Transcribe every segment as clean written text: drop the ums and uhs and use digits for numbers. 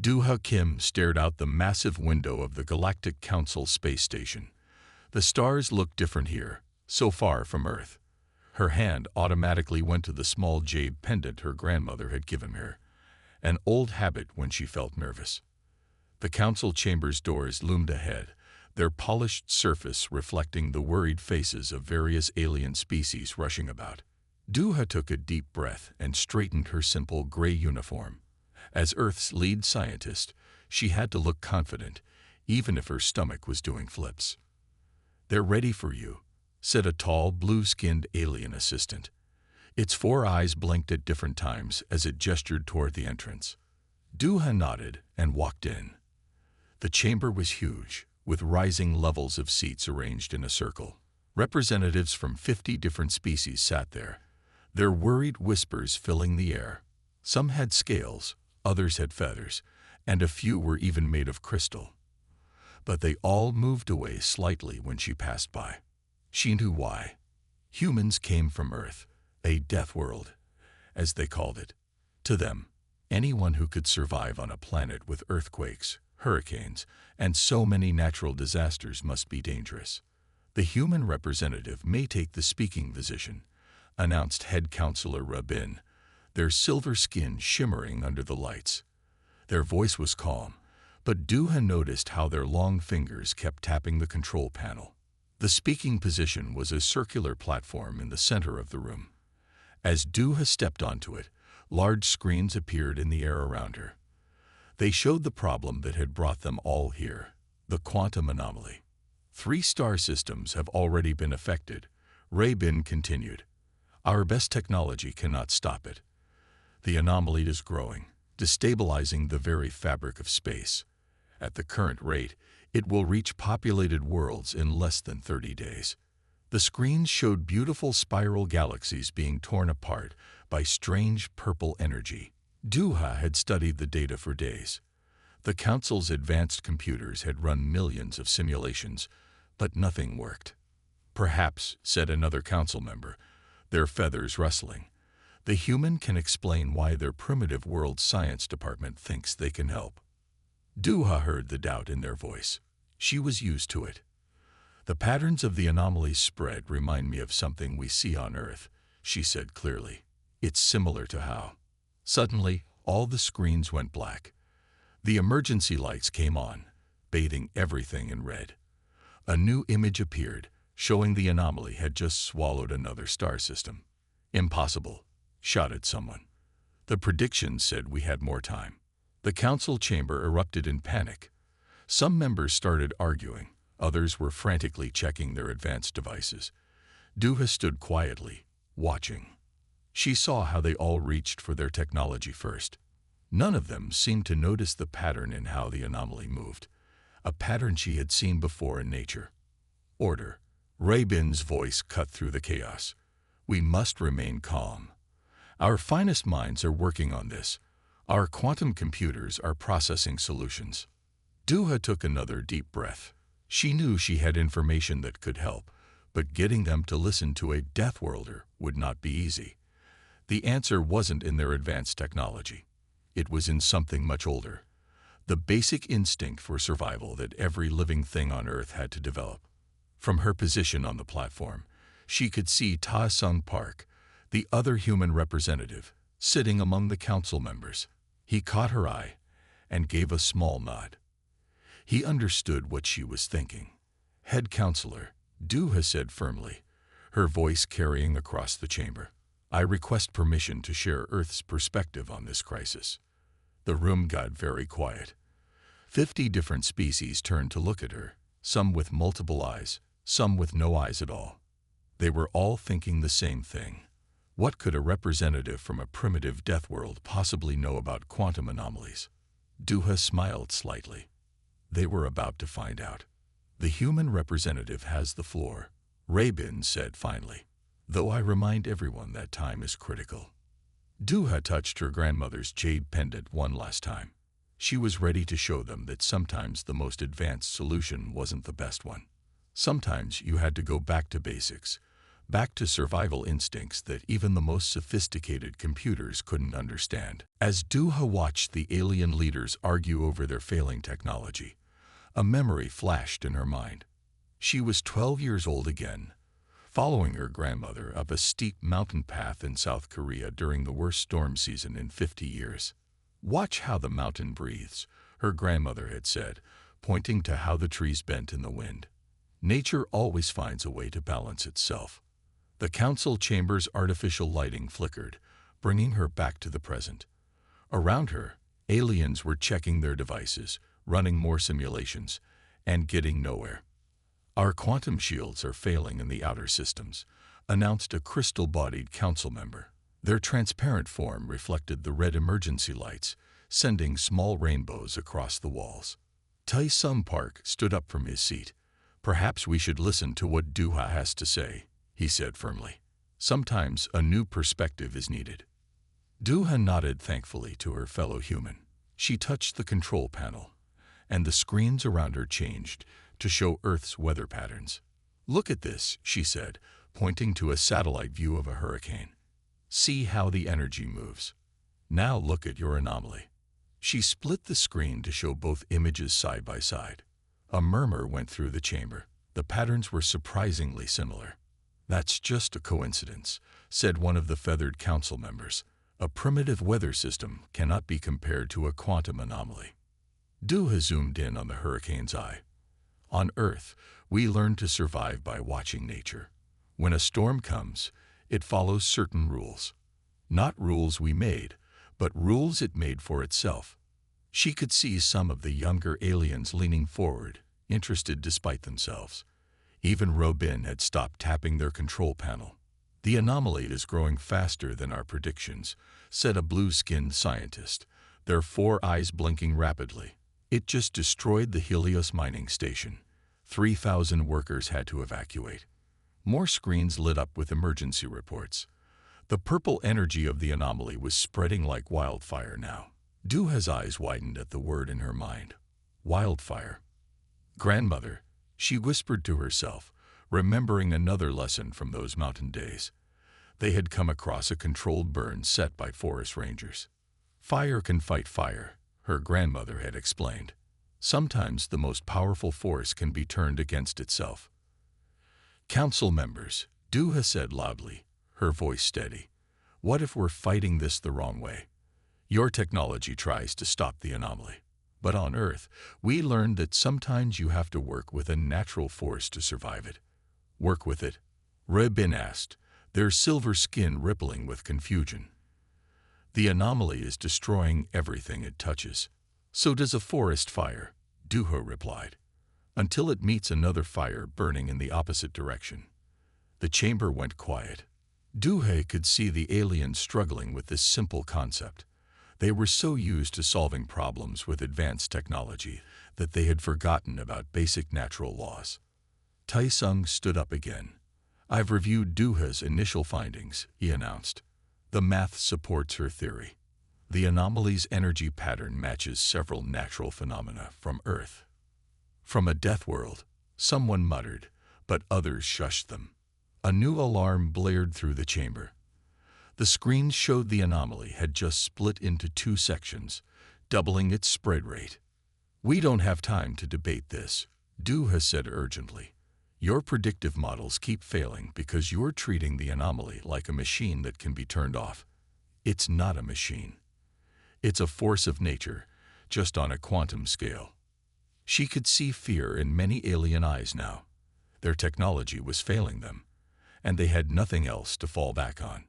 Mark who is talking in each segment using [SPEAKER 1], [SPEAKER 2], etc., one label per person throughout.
[SPEAKER 1] Duha Kim stared out the massive window of the Galactic Council space station. The stars looked different here, so far from Earth. Her hand automatically went to the small jade pendant her grandmother had given her, an old habit when she felt nervous. The council chamber's doors loomed ahead, their polished surface reflecting the worried faces of various alien species rushing about. Duha took a deep breath and straightened her simple gray uniform. As Earth's lead scientist, she had to look confident, even if her stomach was doing flips. "They're ready for you," said a tall, blue-skinned alien assistant. Its 4 eyes blinked at different times as it gestured toward the entrance. Duha nodded and walked in. The chamber was huge, with rising levels of seats arranged in a circle. Representatives from 50 different species sat there, their worried whispers filling the air. Some had scales, others had feathers, and a few were even made of crystal. But they all moved away slightly when she passed by. She knew why. Humans came from Earth, a death world, as they called it. To them, anyone who could survive on a planet with earthquakes, hurricanes, and so many natural disasters must be dangerous. "The human representative may take the speaking position," announced head counselor Rabin, their silver skin shimmering under the lights. Their voice was calm, but Duha noticed how their long fingers kept tapping the control panel. The speaking position was a circular platform in the center of the room. As Duha stepped onto it, large screens appeared in the air around her. They showed the problem that had brought them all here, the quantum anomaly. 3 star systems have already been affected, Rabin continued. Our best technology cannot stop it. The anomaly is growing, destabilizing the very fabric of space. At the current rate, it will reach populated worlds in less than 30 days. The screens showed beautiful spiral galaxies being torn apart by strange purple energy. Duha had studied the data for days. The Council's advanced computers had run millions of simulations, but nothing worked. "Perhaps," said another council member, their feathers rustling, "the human can explain why their primitive world science department thinks they can help." Duha heard the doubt in their voice. She was used to it. "The patterns of the anomaly's spread remind me of something we see on Earth," she said clearly. "It's similar to how." Suddenly, all the screens went black. The emergency lights came on, bathing everything in red. A new image appeared, showing the anomaly had just swallowed another star system. "Impossible," shouted someone. "The predictions said we had more time." The council chamber erupted in panic. Some members started arguing, others were frantically checking their advanced devices. Duha stood quietly, watching. She saw how they all reached for their technology first. None of them seemed to notice the pattern in how the anomaly moved, a pattern she had seen before in nature. "Order." Rabin's voice cut through the chaos. "We must remain calm. Our finest minds are working on this. Our quantum computers are processing solutions." Duha took another deep breath. She knew she had information that could help, but getting them to listen to a Deathworlder would not be easy. The answer wasn't in their advanced technology. It was in something much older, the basic instinct for survival that every living thing on Earth had to develop. From her position on the platform, she could see Ta Sung Park, the other human representative, sitting among the council members. He caught her eye and gave a small nod. He understood what she was thinking. "Head counselor," Duha said firmly, her voice carrying across the chamber, "I request permission to share Earth's perspective on this crisis." The room got very quiet. 50 different species turned to look at her, some with multiple eyes, some with no eyes at all. They were all thinking the same thing. What could a representative from a primitive death world possibly know about quantum anomalies? Duha smiled slightly. They were about to find out. "The human representative has the floor," Rabin said finally, "though I remind everyone that time is critical." Duha touched her grandmother's jade pendant one last time. She was ready to show them that sometimes the most advanced solution wasn't the best one. Sometimes you had to go back to basics, back to survival instincts that even the most sophisticated computers couldn't understand. As Duha watched the alien leaders argue over their failing technology, a memory flashed in her mind. She was 12 years old again, following her grandmother up a steep mountain path in South Korea during the worst storm season in 50 years. "Watch how the mountain breathes," her grandmother had said, pointing to how the trees bent in the wind. "Nature always finds a way to balance itself." The council chamber's artificial lighting flickered, bringing her back to the present. Around her, aliens were checking their devices, running more simulations, and getting nowhere. "Our quantum shields are failing in the outer systems," announced a crystal-bodied council member. Their transparent form reflected the red emergency lights, sending small rainbows across the walls. Tae-sung Park stood up from his seat. "Perhaps we should listen to what Duha has to say," he said firmly. "Sometimes a new perspective is needed." Duha nodded thankfully to her fellow human. She touched the control panel, and the screens around her changed to show Earth's weather patterns. "Look at this," she said, pointing to a satellite view of a hurricane. "See how the energy moves. Now look at your anomaly." She split the screen to show both images side by side. A murmur went through the chamber. The patterns were surprisingly similar. "That's just a coincidence," said one of the feathered council members. "A primitive weather system cannot be compared to a quantum anomaly." Duha zoomed in on the hurricane's eye. "On Earth, we learn to survive by watching nature. When a storm comes, it follows certain rules. Not rules we made, but rules it made for itself." She could see some of the younger aliens leaning forward, interested despite themselves. Even Robin had stopped tapping their control panel. "The anomaly is growing faster than our predictions," said a blue-skinned scientist, their 4 eyes blinking rapidly. "It just destroyed the Helios mining station. 3,000 workers had to evacuate." More screens lit up with emergency reports. The purple energy of the anomaly was spreading like wildfire now. Duha's eyes widened at the word in her mind. Wildfire. "Grandmother," she whispered to herself, remembering another lesson from those mountain days. They had come across a controlled burn set by forest rangers. "Fire can fight fire," her grandmother had explained. "Sometimes the most powerful force can be turned against itself." "Council members," Duha said loudly, her voice steady. "What if we're fighting this the wrong way? Your technology tries to stop the anomaly. But on Earth, we learned that sometimes you have to work with a natural force to survive it." "Work with it?" Rebin asked, their silver skin rippling with confusion. "The anomaly is destroying everything it touches. So does a forest fire," Duha replied, "until it meets another fire burning in the opposite direction." The chamber went quiet. Duha could see the aliens struggling with this simple concept. They were so used to solving problems with advanced technology that they had forgotten about basic natural laws. Tae-sung stood up again. "I've reviewed Duha's initial findings," he announced. "The math supports her theory. The anomaly's energy pattern matches several natural phenomena from Earth." "From a death world," someone muttered, but others shushed them. A new alarm blared through the chamber. The screens showed the anomaly had just split into 2 sections, doubling its spread rate. "We don't have time to debate this," Duha said urgently. "Your predictive models keep failing because you're treating the anomaly like a machine that can be turned off. It's not a machine. It's a force of nature, just on a quantum scale." She could see fear in many alien eyes now. Their technology was failing them, and they had nothing else to fall back on.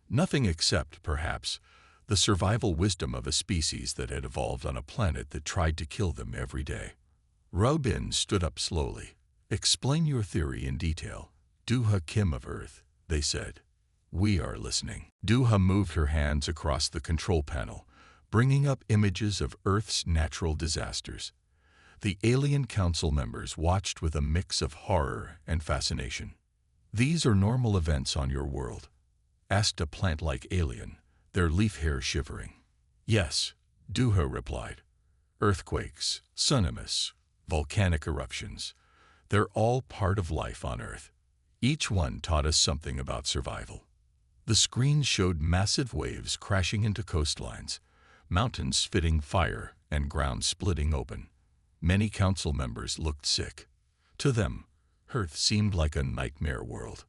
[SPEAKER 1] Nothing except, perhaps, the survival wisdom of a species that had evolved on a planet that tried to kill them every day. Robin stood up slowly. "Explain your theory in detail, Duha Kim of Earth," they said. "We are listening." Duha moved her hands across the control panel, bringing up images of Earth's natural disasters. The alien council members watched with a mix of horror and fascination. "These are normal events on your world?" asked a plant-like alien, their leaf hair shivering. "Yes," Duha replied. "Earthquakes, tsunamis, volcanic eruptions. They're all part of life on Earth. Each one taught us something about survival. The screens showed massive waves crashing into coastlines, mountains spitting fire, and ground splitting open. Many council members looked sick. To them, Earth seemed like a nightmare world.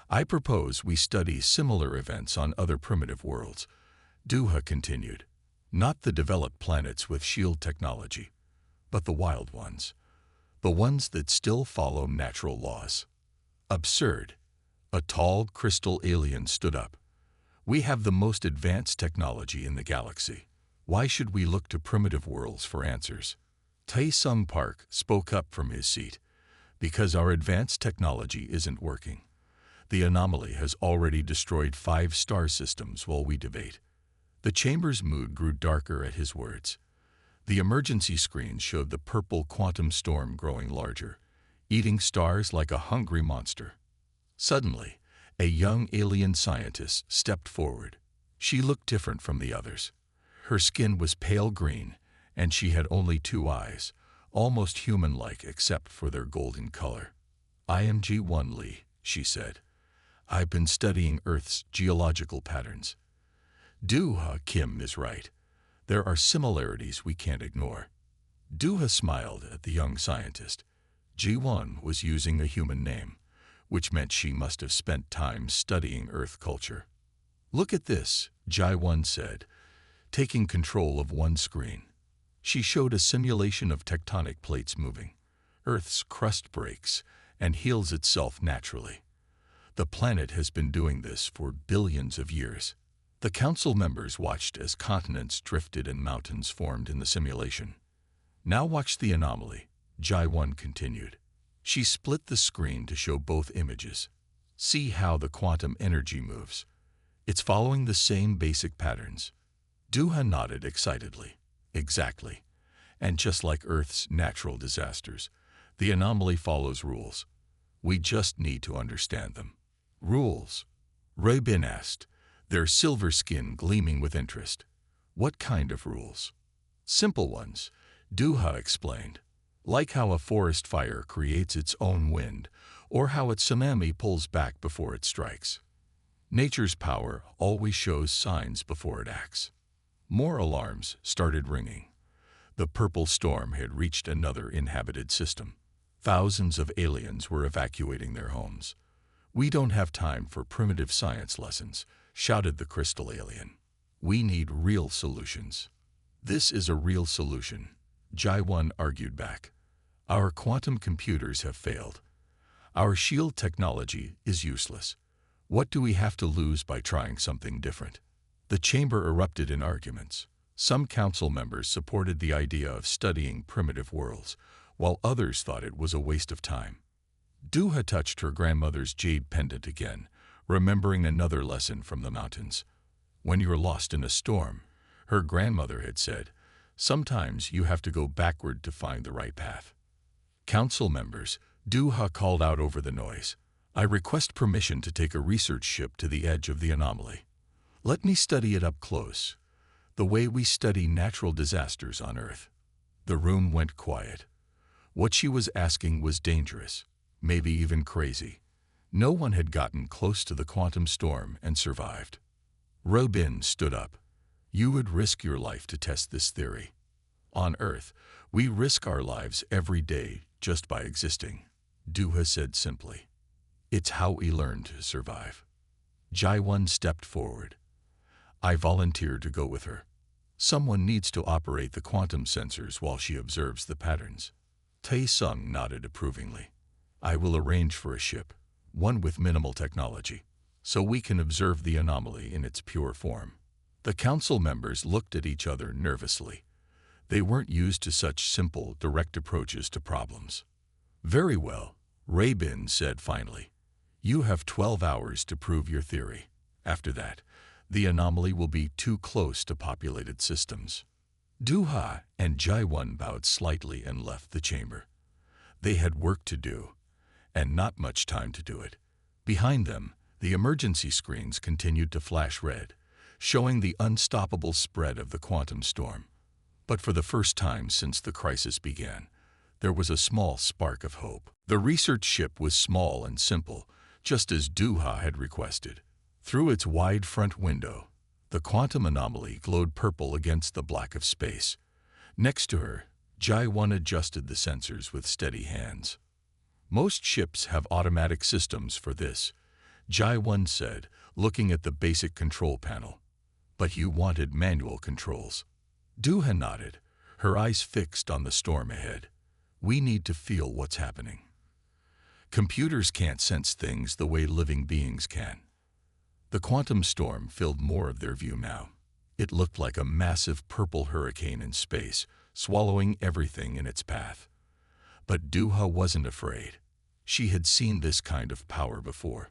[SPEAKER 1] I propose we study similar events on other primitive worlds, Duha continued. Not the developed planets with shield technology, but the wild ones. The ones that still follow natural laws. Absurd. A tall, crystal alien stood up. We have the most advanced technology in the galaxy. Why should we look to primitive worlds for answers? Tae-sung Park spoke up from his seat. Because our advanced technology isn't working. The anomaly has already destroyed 5 star systems while we debate. The chamber's mood grew darker at his words. The emergency screens showed the purple quantum storm growing larger, eating stars like a hungry monster. Suddenly, a young alien scientist stepped forward. She looked different from the others. Her skin was pale green, and she had only 2 eyes, almost human-like except for their golden color. "I am G1 Lee," she said. "I've been studying Earth's geological patterns." Duha Kim is right. There are similarities we can't ignore. Duha smiled at the young scientist. G1 was using a human name, which meant she must have spent time studying Earth culture. "Look at this," Ji1 said, taking control of one screen. She showed a simulation of tectonic plates moving. Earth's crust breaks and heals itself naturally. The planet has been doing this for billions of years. The council members watched as continents drifted and mountains formed in the simulation. "Now watch the anomaly," Ji1 continued. She split the screen to show both images. "See how the quantum energy moves. It's following the same basic patterns." Duha nodded excitedly. "Exactly. And just like Earth's natural disasters, the anomaly follows rules. We just need to understand them." "Rules?" Raybin asked, their silver skin gleaming with interest. "What kind of rules?" "Simple ones," Duha explained. "Like how a forest fire creates its own wind, or how a tsunami pulls back before it strikes. Nature's power always shows signs before it acts." More alarms started ringing. The purple storm had reached another inhabited system. Thousands of aliens were evacuating their homes. "We don't have time for primitive science lessons," shouted the crystal alien. "We need real solutions." "This is a real solution," Ji1 argued back. "Our quantum computers have failed. Our shield technology is useless. What do we have to lose by trying something different?" The chamber erupted in arguments. Some council members supported the idea of studying primitive worlds, while others thought it was a waste of time. Duha touched her grandmother's jade pendant again, remembering another lesson from the mountains. "When you're lost in a storm," her grandmother had said, "sometimes you have to go backward to find the right path." "Council members," Duha called out over the noise, "I request permission to take a research ship to the edge of the anomaly. Let me study it up close, the way we study natural disasters on Earth." The room went quiet. What she was asking was dangerous, maybe even crazy. No one had gotten close to the quantum storm and survived. Robin stood up. "You would risk your life to test this theory. On Earth, we risk our lives every day just by existing," Duha said simply. "It's how we learn to survive." Ji1 stepped forward. "I volunteer to go with her. Someone needs to operate the quantum sensors while she observes the patterns." Tae-sung nodded approvingly. "I will arrange for a ship, one with minimal technology, so we can observe the anomaly in its pure form." The council members looked at each other nervously. They weren't used to such simple, direct approaches to problems. "Very well," Raybin said finally. "You have 12 hours to prove your theory. After that, the anomaly will be too close to populated systems." Duha and Ji1 bowed slightly and left the chamber. They had work to do, and not much time to do it. Behind them, the emergency screens continued to flash red, showing the unstoppable spread of the quantum storm. But for the first time since the crisis began, there was a small spark of hope. The research ship was small and simple, just as Duha had requested. Through its wide front window, the quantum anomaly glowed purple against the black of space. Next to her, Jai-1 adjusted the sensors with steady hands. Most ships have automatic systems for this, Jai-1 said, looking at the basic control panel. But you wanted manual controls. Duha nodded, her eyes fixed on the storm ahead. We need to feel what's happening. Computers can't sense things the way living beings can. The quantum storm filled more of their view now. It looked like a massive purple hurricane in space, swallowing everything in its path. But Duha wasn't afraid. She had seen this kind of power before.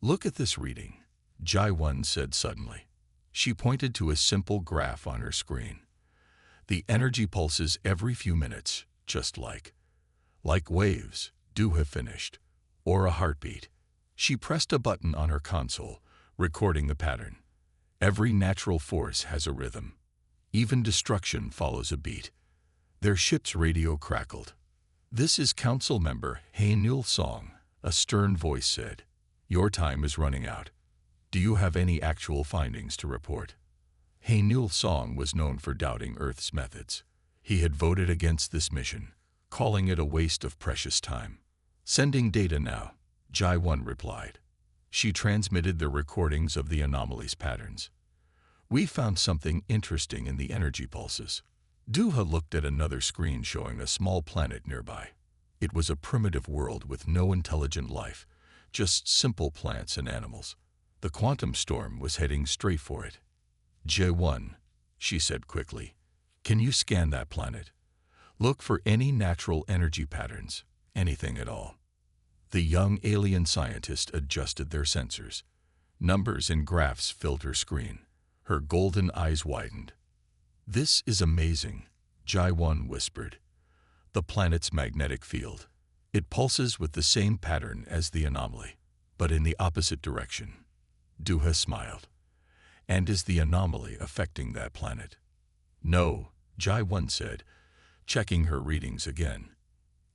[SPEAKER 1] Look at this reading, Jai-1 said suddenly. She pointed to a simple graph on her screen. The energy pulses every few minutes, just like waves, Duha finished, or a heartbeat. She pressed a button on her console, recording the pattern. Every natural force has a rhythm. Even destruction follows a beat. Their ship's radio crackled. This is Council Member Hae-Nul Song, a stern voice said. Your time is running out. Do you have any actual findings to report? Hae-Nul Song was known for doubting Earth's methods. He had voted against this mission, calling it a waste of precious time. Sending data now, Jai-1 replied. She transmitted the recordings of the anomaly's patterns. We found something interesting in the energy pulses. Duha looked at another screen showing a small planet nearby. It was a primitive world with no intelligent life, just simple plants and animals. The quantum storm was heading straight for it. J1, she said quickly. Can you scan that planet? Look for any natural energy patterns, anything at all. The young alien scientist adjusted their sensors. Numbers and graphs filled her screen. Her golden eyes widened. This is amazing, Jai-1 whispered. The planet's magnetic field. It pulses with the same pattern as the anomaly, but in the opposite direction. Duha smiled. And is the anomaly affecting that planet? No, Jai-1 said, checking her readings again.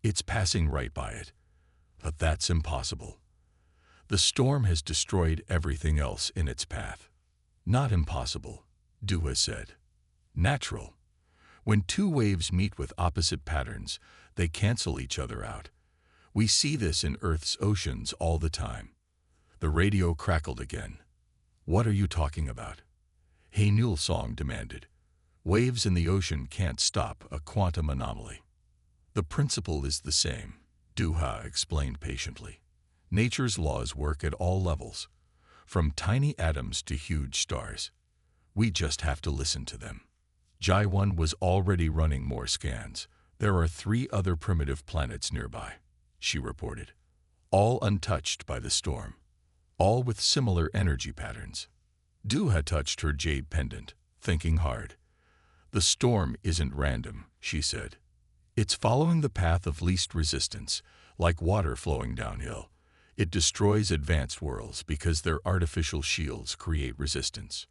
[SPEAKER 1] It's passing right by it. But that's impossible. The storm has destroyed everything else in its path. Not impossible, Duha said. Natural. When two waves meet with opposite patterns, they cancel each other out. We see this in Earth's oceans all the time. The radio crackled again. What are you talking about? Hae-Nul Song demanded. Waves in the ocean can't stop a quantum anomaly. The principle is the same, Duha explained patiently. Nature's laws work at all levels, from tiny atoms to huge stars. We just have to listen to them. Jai-1 was already running more scans. There are 3 other primitive planets nearby, she reported, all untouched by the storm, all with similar energy patterns. Duha touched her jade pendant, thinking hard. The storm isn't random, she said. It's following the path of least resistance, like water flowing downhill. It destroys advanced worlds because their artificial shields create resistance.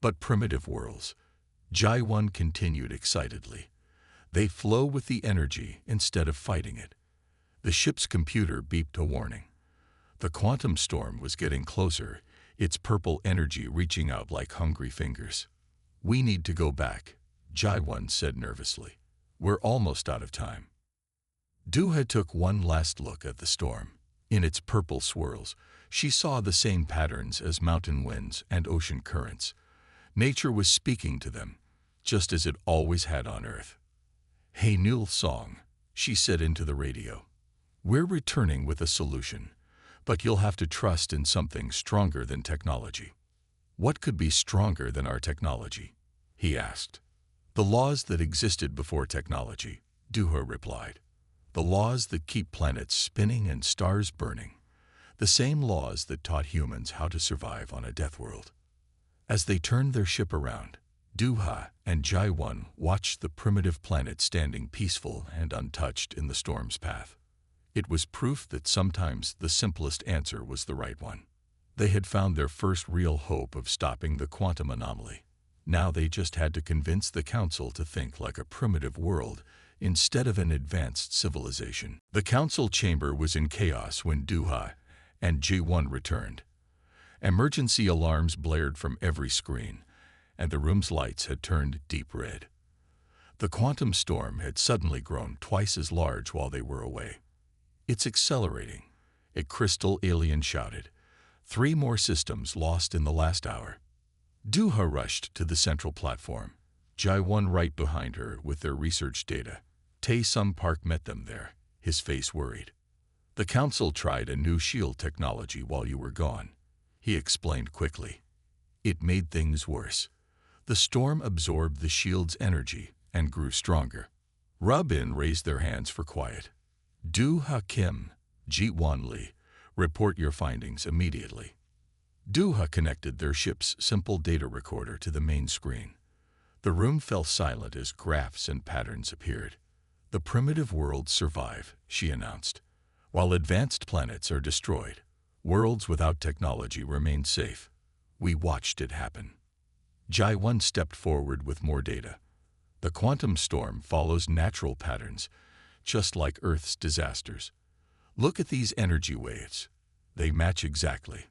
[SPEAKER 1] But primitive worlds, Jai-1 continued excitedly. They flow with the energy instead of fighting it. The ship's computer beeped a warning. The quantum storm was getting closer, its purple energy reaching out like hungry fingers. We need to go back, Jai-1 said nervously. We're almost out of time. Duha took one last look at the storm. In its purple swirls, she saw the same patterns as mountain winds and ocean currents. Nature was speaking to them, just as it always had on Earth. Hae-Nul Song, she said into the radio. We're returning with a solution, but you'll have to trust in something stronger than technology. What could be stronger than our technology? He asked. The laws that existed before technology, Duha replied. The laws that keep planets spinning and stars burning. The same laws that taught humans how to survive on a death world. As they turned their ship around, Duha and Jai-1 watched the primitive planet standing peaceful and untouched in the storm's path. It was proof that sometimes the simplest answer was the right one. They had found their first real hope of stopping the quantum anomaly. Now they just had to convince the Council to think like a primitive world instead of an advanced civilization. The council chamber was in chaos when Duha and J1 returned. Emergency alarms blared from every screen, and the room's lights had turned deep red. The quantum storm had suddenly grown twice as large while they were away. "It's accelerating," a crystal alien shouted. 3 more systems lost in the last hour. Duha rushed to the central platform, Jai-1 right behind her with their research data. Tae-sung Park met them there, his face worried. "The council tried a new shield technology while you were gone," he explained quickly. "It made things worse. The storm absorbed the shield's energy and grew stronger." Rub-In raised their hands for quiet. "Duha Kim, Ji-Wan Lee, report your findings immediately." Duha connected their ship's simple data recorder to the main screen. The room fell silent as graphs and patterns appeared. "The primitive worlds survive," she announced. "While advanced planets are destroyed, worlds without technology remain safe. We watched it happen." Jai-1 stepped forward with more data. "The quantum storm follows natural patterns, just like Earth's disasters. Look at these energy waves. They match exactly."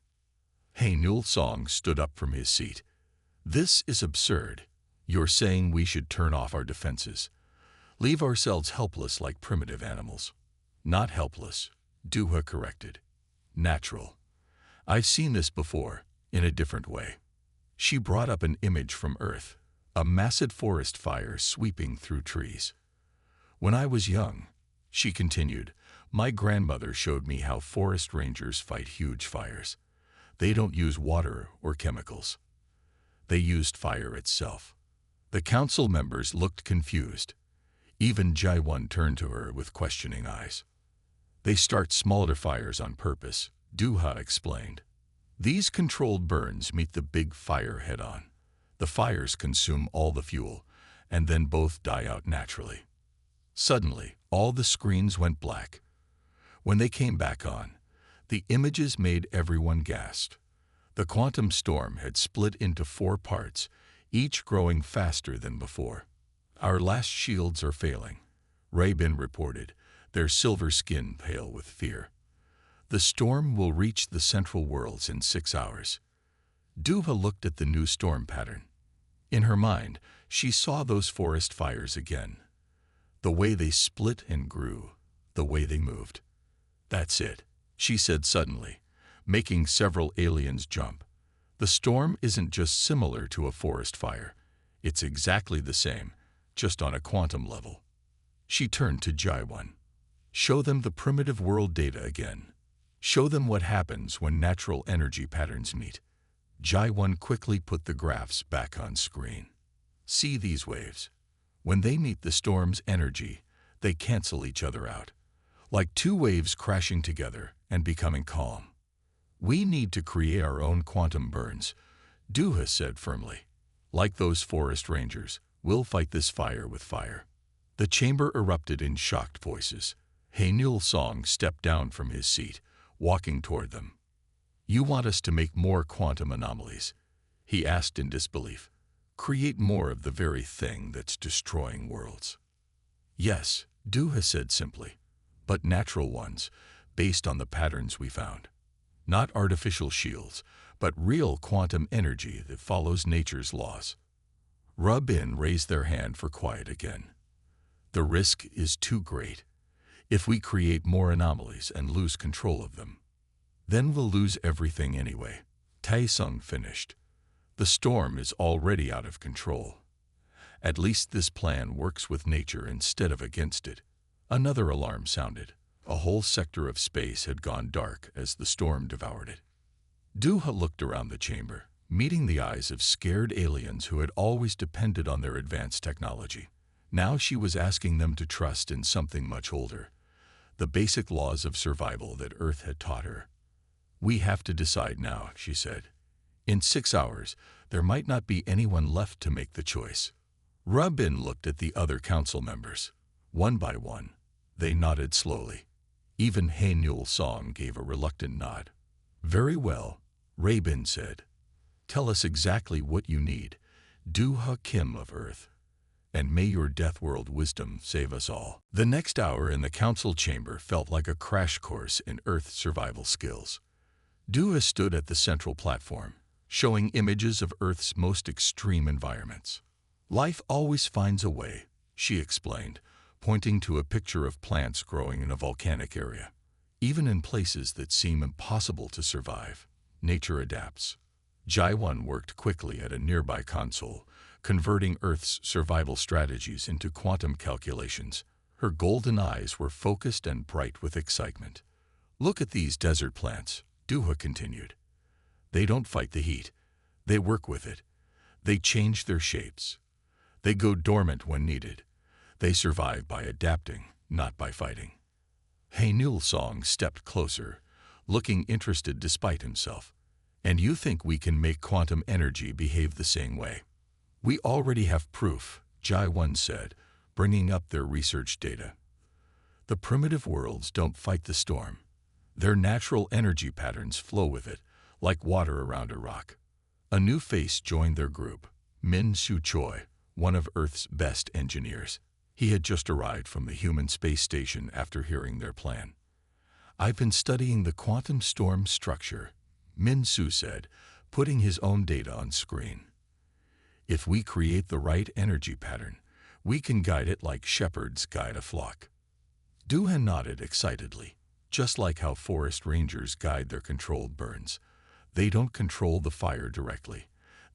[SPEAKER 1] Hae-Nul Song stood up from his seat. "This is absurd. You're saying we should turn off our defenses, leave ourselves helpless like primitive animals." "Not helpless," Duha corrected. "Natural. I've seen this before, in a different way." She brought up an image from Earth, a massive forest fire sweeping through trees. "When I was young," she continued, "my grandmother showed me how forest rangers fight huge fires. They don't use water or chemicals. They used fire itself." The council members looked confused. Even Jai-1 turned to her with questioning eyes. "They start smaller fires on purpose," Duha explained. "These controlled burns meet the big fire head-on. The fires consume all the fuel, and then both die out naturally." Suddenly, all the screens went black. When they came back on, the images made everyone gasp. The quantum storm had split into 4 parts, each growing faster than before. "Our last shields are failing," Ray-Bin reported, their silver skin pale with fear. "The storm will reach the central worlds in 6 hours." Duha looked at the new storm pattern. In her mind, she saw those forest fires again. The way they split and grew, the way they moved. "That's it," she said suddenly, making several aliens jump. "The storm isn't just similar to a forest fire. It's exactly the same, just on a quantum level." She turned to Jai-1. "Show them the primitive world data again. Show them what happens when natural energy patterns meet." Jai-1 quickly put the graphs back on screen. "See these waves? When they meet the storm's energy, they cancel each other out, like 2 waves crashing together and becoming calm. We need to create our own quantum burns," Duha said firmly. "Like those forest rangers, we'll fight this fire with fire." The chamber erupted in shocked voices. Hae-Nul Song stepped down from his seat, walking toward them. "You want us to make more quantum anomalies?" he asked in disbelief. "Create more of the very thing that's destroying worlds?" "Yes," Duha said simply, "but natural ones, based on the patterns we found. Not artificial shields, but real quantum energy that follows nature's laws." Rub-In raised their hand for quiet again. "The risk is too great. If we create more anomalies and lose control of them, then we'll lose everything anyway." Tae-sung finished. "The storm is already out of control. At least this plan works with nature instead of against it." Another alarm sounded. A whole sector of space had gone dark as the storm devoured it. Duha looked around the chamber, meeting the eyes of scared aliens who had always depended on their advanced technology. Now she was asking them to trust in something much older, the basic laws of survival that Earth had taught her. "We have to decide now," she said. "In 6 hours, there might not be anyone left to make the choice." Rub-In looked at the other council members. One by one, they nodded slowly. Even Hae-Nul Song gave a reluctant nod. "Very well," Ray-Bin said. "Tell us exactly what you need, Duha Kim of Earth." and may your Deathworld wisdom save us all. The next hour in the council chamber felt like a crash course in Earth survival skills. Dua stood at the central platform, showing images of Earth's most extreme environments. Life always finds a way, she explained, pointing to a picture of plants growing in a volcanic area. Even in places that seem impossible to survive, nature adapts. Jaiwan worked quickly at a nearby console, converting Earth's survival strategies into quantum calculations. Her golden eyes were focused and bright with excitement. Look at these desert plants, Duha continued. They don't fight the heat. They work with it. They change their shapes. They go dormant when needed. They survive by adapting, not by fighting. Haenul Song stepped closer, looking interested despite himself. And you think we can make quantum energy behave the same way? We already have proof, Jaiwan said, bringing up their research data. The primitive worlds don't fight the storm. Their natural energy patterns flow with it, like water around a rock. A new face joined their group, Min Su Choi, one of Earth's best engineers. He had just arrived from the human space station after hearing their plan. I've been studying the quantum storm structure, Min Su said, putting his own data on screen. If we create the right energy pattern, we can guide it like shepherds guide a flock. Duhan nodded excitedly, just like how forest rangers guide their controlled burns. They don't control the fire directly.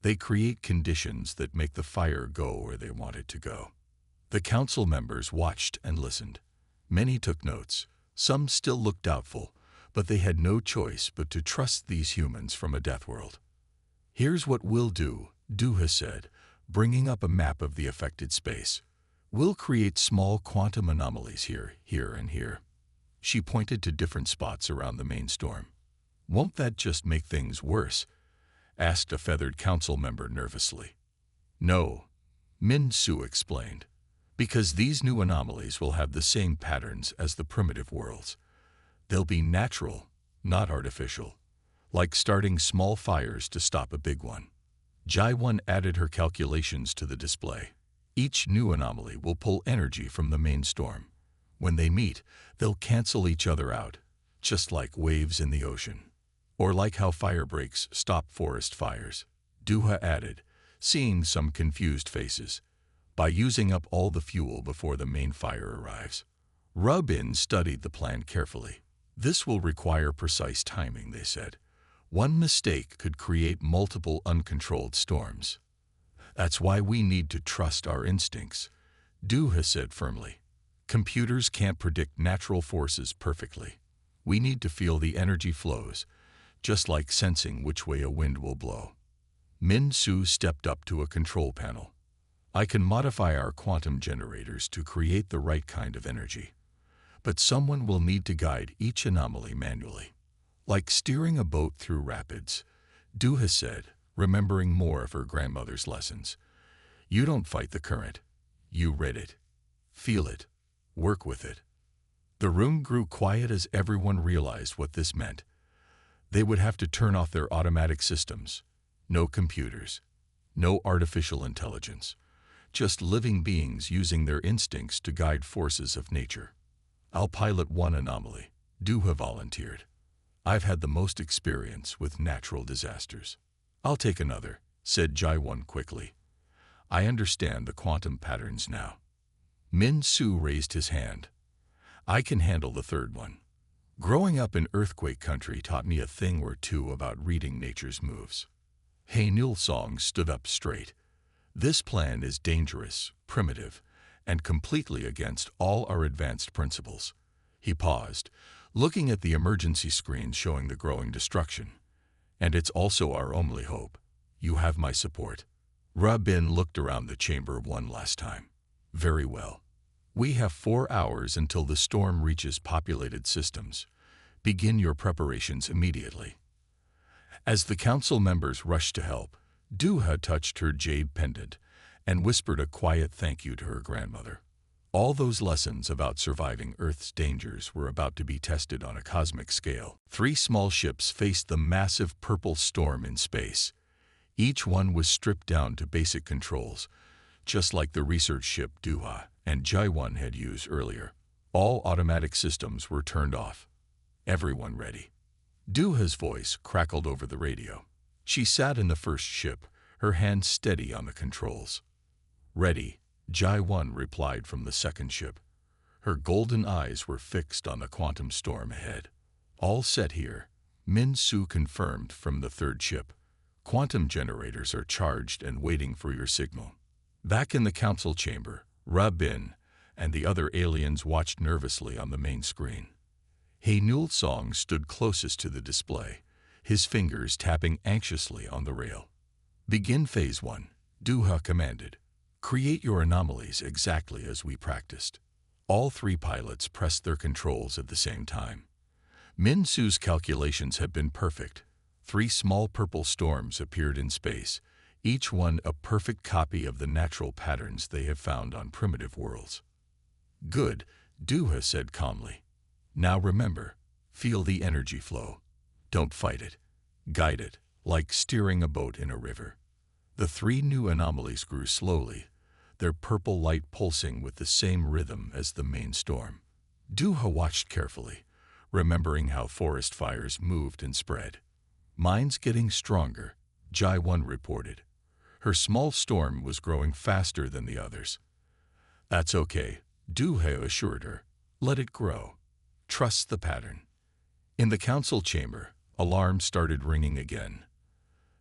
[SPEAKER 1] They create conditions that make the fire go where they want it to go. The council members watched and listened. Many took notes. Some still looked doubtful, but they had no choice but to trust these humans from a death world. Here's what we'll do, Duha said, bringing up a map of the affected space. We'll create small quantum anomalies here, here, and here. She pointed to different spots around the main storm. Won't that just make things worse? Asked a feathered council member nervously. No, Min Su explained, because these new anomalies will have the same patterns as the primitive worlds. They'll be natural, not artificial, like starting small fires to stop a big one. Jaiwan added her calculations to the display. Each new anomaly will pull energy from the main storm. When they meet, they'll cancel each other out, just like waves in the ocean. Or like how fire breaks stop forest fires, Duha added, seeing some confused faces. By using up all the fuel before the main fire arrives. Rubin studied the plan carefully. This will require precise timing, they said. One mistake could create multiple uncontrolled storms. That's why we need to trust our instincts, Duha said firmly. Computers can't predict natural forces perfectly. We need to feel the energy flows, just like sensing which way a wind will blow. Min Su stepped up to a control panel. I can modify our quantum generators to create the right kind of energy. But someone will need to guide each anomaly manually. Like steering a boat through rapids, Duha said, remembering more of her grandmother's lessons. You don't fight the current. You read it. Feel it. Work with it. The room grew quiet as everyone realized what this meant. They would have to turn off their automatic systems. No computers. No artificial intelligence. Just living beings using their instincts to guide forces of nature. I'll pilot one anomaly, Duha volunteered. I've had the most experience with natural disasters. I'll take another, said Jaiwan quickly. I understand the quantum patterns now. Min Su raised his hand. I can handle the third one. Growing up in earthquake country taught me a thing or two about reading nature's moves. Haenul Song stood up straight. This plan is dangerous, primitive, and completely against all our advanced principles. He paused, looking at the emergency screen showing the growing destruction. And it's also our only hope. You have my support. Rabin looked around the chamber one last time. Very well. We have 4 hours until the storm reaches populated systems. Begin your preparations immediately. As the council members rushed to help, Duha touched her jade pendant and whispered a quiet thank you to her grandmother. All those lessons about surviving Earth's dangers were about to be tested on a cosmic scale. 3 small ships faced the massive purple storm in space. Each one was stripped down to basic controls, just like the research ship Duha and Jai-1 had used earlier. All automatic systems were turned off. Everyone ready. Duha's voice crackled over the radio. She sat in the first ship, her hand steady on the controls. Ready, Jai-1 replied from the second ship. Her golden eyes were fixed on the quantum storm ahead. All set here, Min-Su confirmed from the third ship. Quantum generators are charged and waiting for your signal. Back in the council chamber, Ra-Bin and the other aliens watched nervously on the main screen. Hae-Nul Song stood closest to the display, his fingers tapping anxiously on the rail. Begin Phase 1, Duha commanded. Create your anomalies exactly as we practiced. All three pilots pressed their controls at the same time. Min-Su's calculations had been perfect. 3 small purple storms appeared in space, each one a perfect copy of the natural patterns they have found on primitive worlds. Good, Duha said calmly. Now remember, feel the energy flow. Don't fight it. Guide it, like steering a boat in a river. The 3 new anomalies grew slowly, their purple light pulsing with the same rhythm as the main storm. Duha watched carefully, remembering how forest fires moved and spread. Mine's getting stronger, Jai-1 reported. Her small storm was growing faster than the others. That's okay, Duha assured her. Let it grow. Trust the pattern. In the council chamber, alarms started ringing again.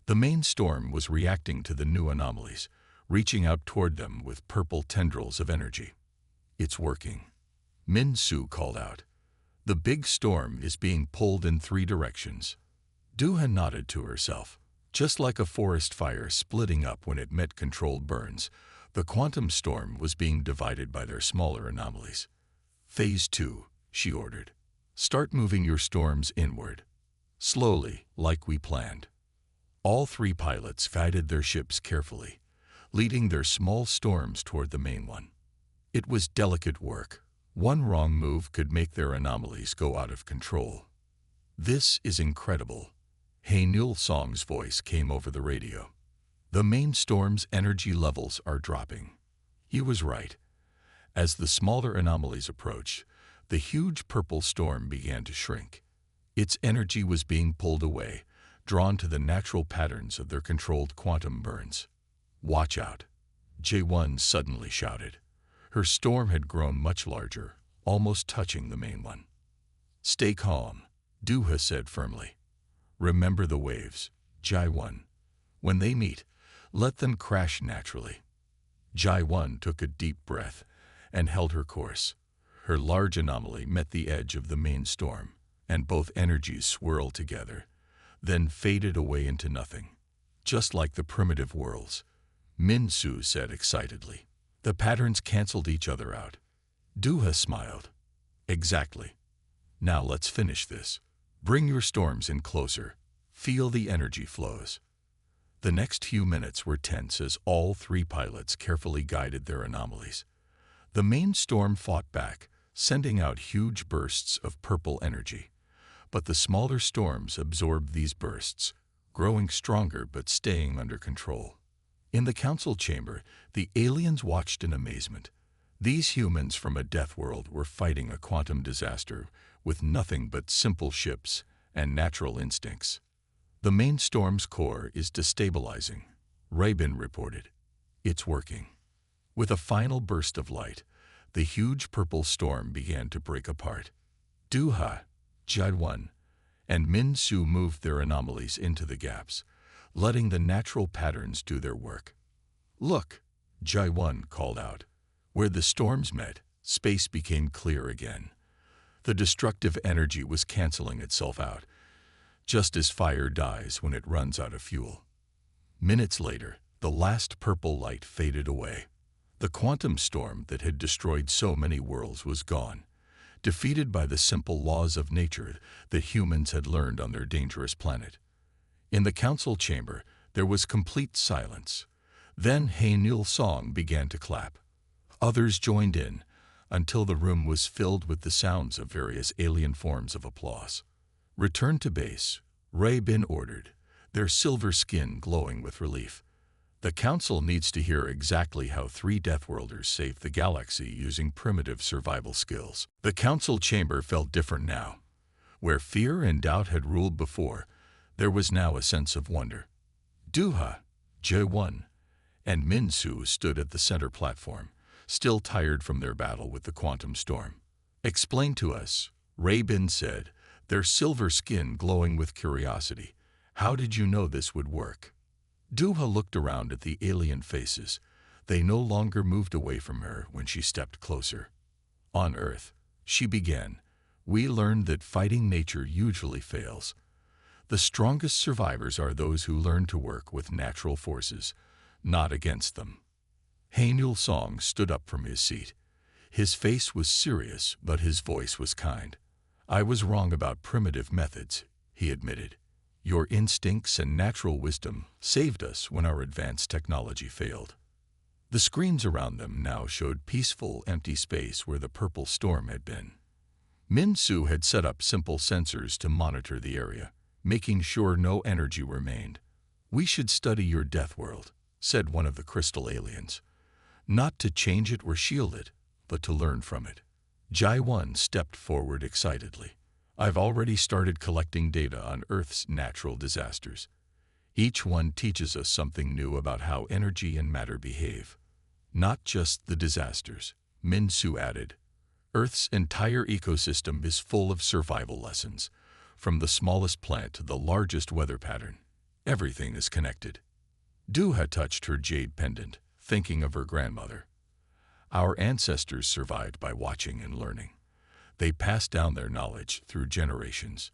[SPEAKER 1] The main storm was reacting to the new anomalies, reaching out toward them with purple tendrils of energy. It's working, Min-Su called out. The big storm is being pulled in 3 directions. Duha nodded to herself. Just like a forest fire splitting up when it met controlled burns, the quantum storm was being divided by their smaller anomalies. Phase 2, she ordered. Start moving your storms inward. Slowly, like we planned. All 3 pilots guided their ships carefully, leading their small storms toward the main one. It was delicate work. One wrong move could make their anomalies go out of control. This is incredible. Hae-Nul Song's voice came over the radio. The main storm's energy levels are dropping. He was right. As the smaller anomalies approached, the huge purple storm began to shrink. Its energy was being pulled away, drawn to the natural patterns of their controlled quantum burns. Watch out, Jai-1 suddenly shouted. Her storm had grown much larger, almost touching the main one. Stay calm, Duha said firmly. Remember the waves, Jai-1. When they meet, let them crash naturally. Jai-1 took a deep breath and held her course. Her large anomaly met the edge of the main storm, and both energies swirled together, then faded away into nothing, just like the primitive worlds, Min-Su said excitedly. The patterns canceled each other out. Duha smiled. Exactly. Now let's finish this. Bring your storms in closer. Feel the energy flows. The next few minutes were tense as all 3 pilots carefully guided their anomalies. The main storm fought back, sending out huge bursts of purple energy. But the smaller storms absorbed these bursts, growing stronger but staying under control. In the council chamber, the aliens watched in amazement. These humans from a death world were fighting a quantum disaster with nothing but simple ships and natural instincts. The main storm's core is destabilizing, Ra-Bin reported. It's working. With a final burst of light, the huge purple storm began to break apart. Duha, Jai-1, and Min-Su moved their anomalies into the gaps, letting the natural patterns do their work. Look, Jai-1 called out. Where the storms met, space became clear again. The destructive energy was canceling itself out, just as fire dies when it runs out of fuel. Minutes later, the last purple light faded away. The quantum storm that had destroyed so many worlds was gone, defeated by the simple laws of nature that humans had learned on their dangerous planet. In the council chamber, there was complete silence. Then Hae-Nul Song began to clap. Others joined in, until the room was filled with the sounds of various alien forms of applause. Return to base, Ra-Bin ordered, their silver skin glowing with relief. The Council needs to hear exactly how 3 Deathworlders saved the galaxy using primitive survival skills. The Council chamber felt different now. Where fear and doubt had ruled before, there was now a sense of wonder. Duha, Jae-won, and Min-soo stood at the center platform, still tired from their battle with the quantum storm. "Explain to us," Ray-bin said, their silver skin glowing with curiosity. "How did you know this would work?" Duha looked around at the alien faces. They no longer moved away from her when she stepped closer. "On Earth," she began, "we learned that fighting nature usually fails. The strongest survivors are those who learn to work with natural forces, not against them." Hae-nul Song stood up from his seat. His face was serious, but his voice was kind. "I was wrong about primitive methods," he admitted. "Your instincts and natural wisdom saved us when our advanced technology failed." The screens around them now showed peaceful, empty space where the purple storm had been. Min-soo had set up simple sensors to monitor the area, making sure no energy remained. "We should study your death world," said one of the crystal aliens. "Not to change it or shield it, but to learn from it." Jae-won stepped forward excitedly. "I've already started collecting data on Earth's natural disasters. Each one teaches us something new about how energy and matter behave. Not just the disasters," Min-soo added. "Earth's entire ecosystem is full of survival lessons. From the smallest plant to the largest weather pattern, everything is connected." Duha touched her jade pendant, thinking of her grandmother. "Our ancestors survived by watching and learning. They passed down their knowledge through generations.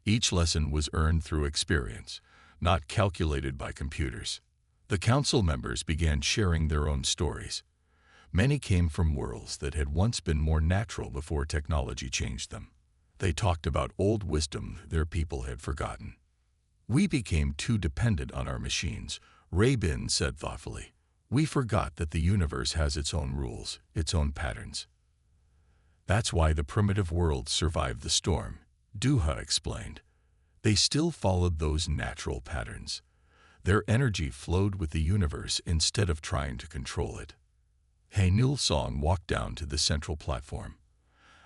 [SPEAKER 1] Each lesson was earned through experience, not calculated by computers." The council members began sharing their own stories. Many came from worlds that had once been more natural before technology changed them. They talked about old wisdom their people had forgotten. "We became too dependent on our machines," Ray-bin said thoughtfully. "We forgot that the universe has its own rules, its own patterns." "That's why the primitive worlds survived the storm," Duha explained. "They still followed those natural patterns. Their energy flowed with the universe instead of trying to control it." Hae-nul Song walked down to the central platform.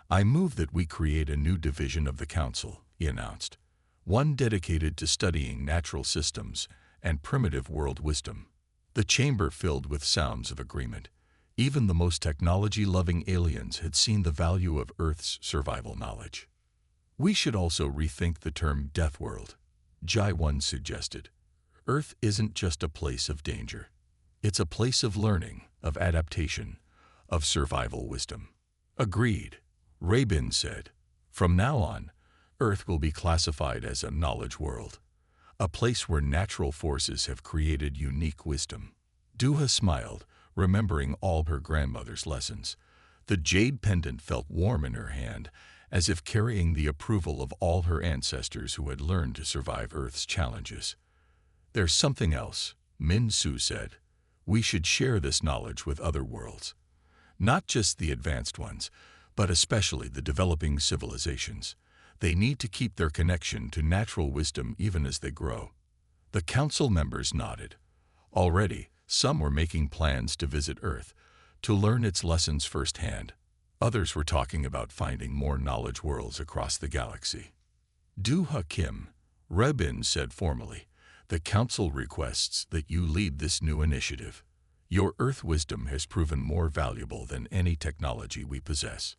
[SPEAKER 1] "I move that we create a new division of the Council," he announced. "One dedicated to studying natural systems and primitive world wisdom." The chamber filled with sounds of agreement. Even the most technology-loving aliens had seen the value of Earth's survival knowledge. "We should also rethink the term Death World," Jae-won suggested. "Earth isn't just a place of danger. It's a place of learning, of adaptation, of survival wisdom." "Agreed," Ray-bin said. "From now on, Earth will be classified as a knowledge world, a place where natural forces have created unique wisdom." Duha smiled, remembering all her grandmother's lessons. The jade pendant felt warm in her hand, as if carrying the approval of all her ancestors who had learned to survive Earth's challenges. "There's something else," Min-soo said. "We should share this knowledge with other worlds. Not just the advanced ones, but especially the developing civilizations. They need to keep their connection to natural wisdom even as they grow." The council members nodded. Already, some were making plans to visit Earth, to learn its lessons firsthand. Others were talking about finding more knowledge worlds across the galaxy. "Duha Kim," Ray-bin said formally, "the council requests that you lead this new initiative. Your Earth wisdom has proven more valuable than any technology we possess."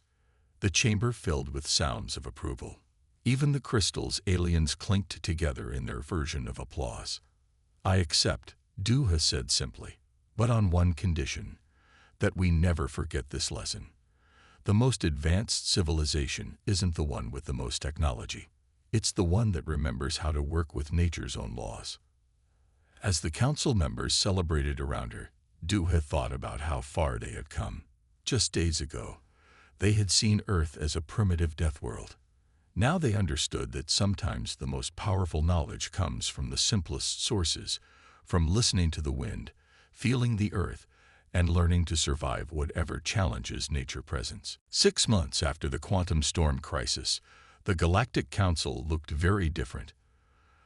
[SPEAKER 1] The chamber filled with sounds of approval. Even the crystals aliens clinked together in their version of applause. "I accept," Duha said simply, "but on one condition, that we never forget this lesson. The most advanced civilization isn't the one with the most technology. It's the one that remembers how to work with nature's own laws." As the council members celebrated around her, Duha thought about how far they had come. Just days ago, they had seen Earth as a primitive death world. Now they understood that sometimes the most powerful knowledge comes from the simplest sources, from listening to the wind, feeling the earth, and learning to survive whatever challenges nature presents. 6 months after the quantum storm crisis, the Galactic Council looked very different.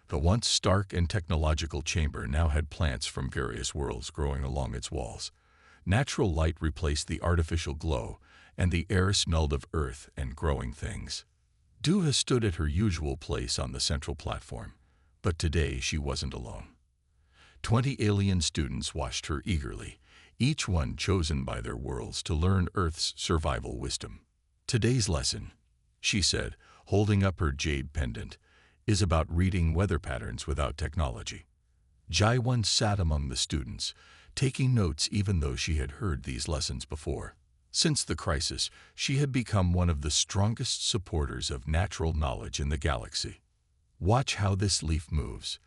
[SPEAKER 1] The once stark and technological chamber now had plants from various worlds growing along its walls. Natural light replaced the artificial glow, and the air smelled of earth and growing things. Duha stood at her usual place on the central platform, but today she wasn't alone. 20 alien students watched her eagerly, each one chosen by their worlds to learn Earth's survival wisdom. Today's lesson, she said, holding up her jade pendant, is about reading weather patterns without technology. Jaiwan sat among the students, taking notes even though she had heard these lessons before. Since the crisis, she had become one of the strongest supporters of natural knowledge in the galaxy. Watch how this leaf moves,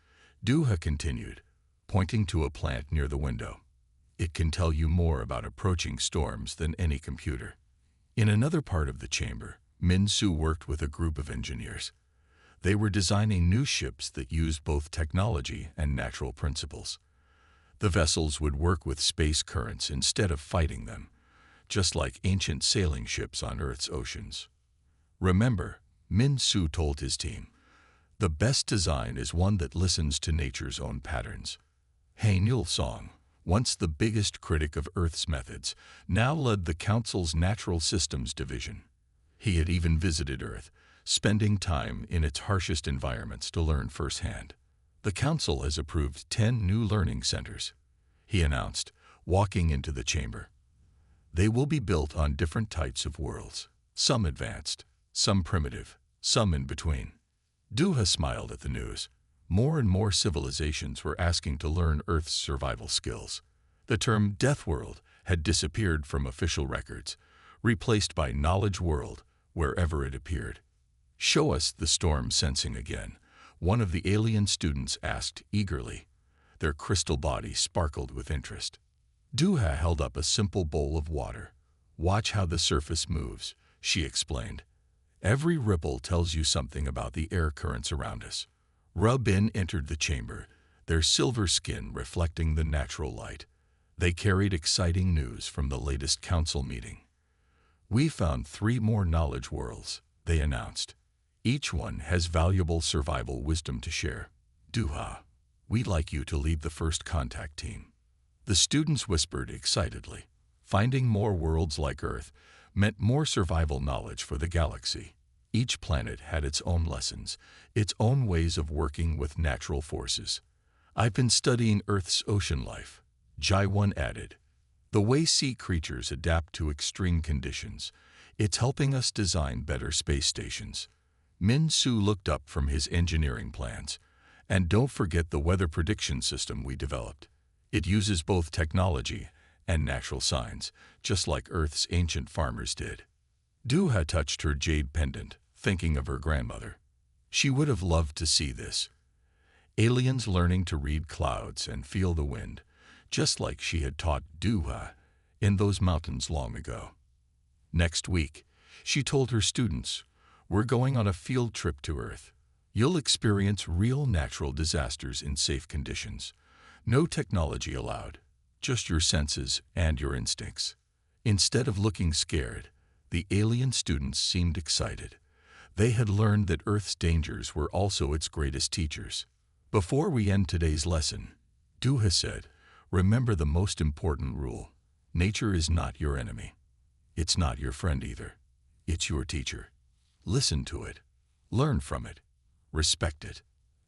[SPEAKER 1] Duha continued, pointing to a plant near the window. It can tell you more about approaching storms than any computer. In another part of the chamber, Min-Su worked with a group of engineers. They were designing new ships that used both technology and natural principles. The vessels would work with space currents instead of fighting them, just like ancient sailing ships on Earth's oceans. Remember, Min-Su told his team, the best design is one that listens to nature's own patterns. Hae-Nul Song, once the biggest critic of Earth's methods, now led the Council's Natural Systems Division. He had even visited Earth, spending time in its harshest environments to learn firsthand. The Council has approved 10 new learning centers, he announced, walking into the chamber. They will be built on different types of worlds, some advanced, some primitive, some in between. Duha smiled at the news. More and more civilizations were asking to learn Earth's survival skills. The term Deathworld had disappeared from official records, replaced by Knowledge World wherever it appeared. Show us the storm sensing again, one of the alien students asked eagerly. Their crystal bodies sparkled with interest. Duha held up a simple bowl of water. Watch how the surface moves, she explained. Every ripple tells you something about the air currents around us. Rub-In entered the chamber, their silver skin reflecting the natural light. They carried exciting news from the latest council meeting. We found 3 more knowledge worlds, they announced. Each one has valuable survival wisdom to share. Duha, we'd like you to lead the first contact team. The students whispered excitedly. Finding more worlds like Earth meant more survival knowledge for the galaxy. Each planet had its own lessons, its own ways of working with natural forces. I've been studying Earth's ocean life, Jaiwan added. The way sea creatures adapt to extreme conditions, it's helping us design better space stations. Min-Su looked up from his engineering plans. And don't forget the weather prediction system we developed. It uses both technology and natural signs, just like Earth's ancient farmers did. Duha touched her jade pendant, thinking of her grandmother. She would have loved to see this. Aliens learning to read clouds and feel the wind, just like she had taught Duha in those mountains long ago. Next week, she told her students, we're going on a field trip to Earth. You'll experience real natural disasters in safe conditions. No technology allowed, just your senses and your instincts. Instead of looking scared, the alien students seemed excited. They had learned that Earth's dangers were also its greatest teachers. Before we end today's lesson, Duha said, remember the most important rule. Nature is not your enemy. It's not your friend either. It's your teacher. Listen to it. Learn from it. Respect it.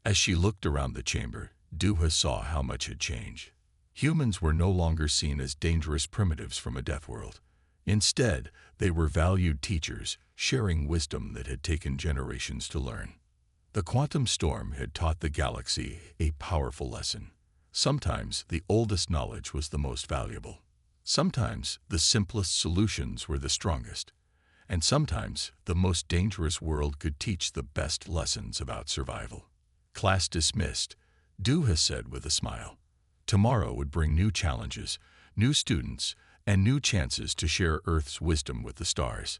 [SPEAKER 1] As she looked around the chamber, Duha saw how much had changed. Humans were no longer seen as dangerous primitives from a death world. Instead, they were valued teachers, sharing wisdom that had taken generations to learn. The quantum storm had taught the galaxy a powerful lesson. Sometimes the oldest knowledge was the most valuable. Sometimes the simplest solutions were the strongest. And sometimes the most dangerous world could teach the best lessons about survival. Class dismissed, Duha said with a smile. Tomorrow would bring new challenges, new students, and new chances to share Earth's wisdom with the stars.